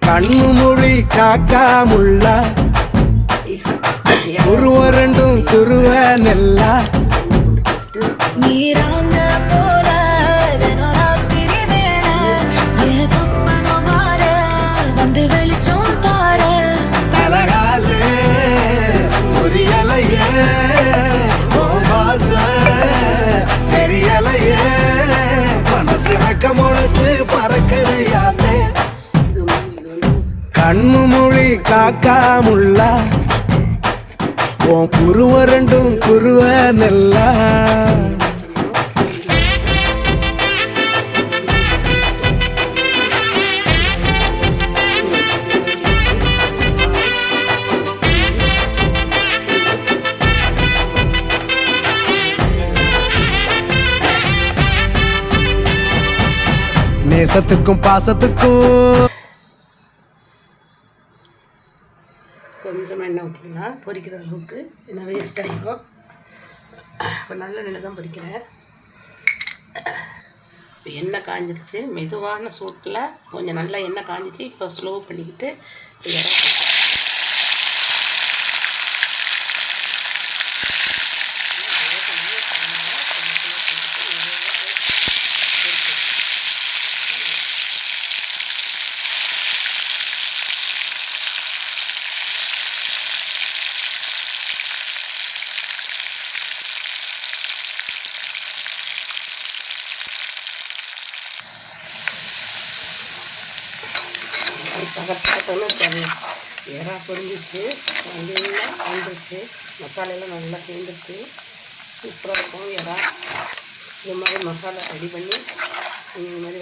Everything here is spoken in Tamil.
கண்ணு மொழி காக்காமுள்ள குருவ ரெண்டும் குருவ நெல்லா நீராங்க போல ராத்திரி வேண சொப்பனம் மாற வந்து வெளிச்சம் தார தலகாலே புரியலையே தெரியலையே மனசு ரக்க முளைச்சு பறக்குது யாத்தே கண்ணு மொழி காக்காமுள்ள உன் குருவ ரெண்டும் குருவ நெல்லா நேசத்துக்கும் பாசத்துக்கும் கொஞ்சம் எண்ணெய் ஊற்றிக்கலாம் பொரிக்கிற அளவுக்கு என்ன வேஸ்ட் ஆகிடும். இப்போ நல்ல நிலை தான் பொரிக்கிறேன். எண்ணெய் காஞ்சிருச்சு. மெதுவான சூட்டில் கொஞ்சம் நல்லா எண்ணெய் காஞ்சிச்சு. இப்போ ஸ்லோ பண்ணிக்கிட்டு பக்கத்தில் இறா பொரிஞ்சிச்சு, நல்லா வந்துருச்சு, மசாலையெல்லாம் நல்லா சேர்ந்துருச்சு. சூப்பராக இருக்கும் இறா. இது மாதிரி மசாலா ரெடி பண்ணி இந்த மாதிரி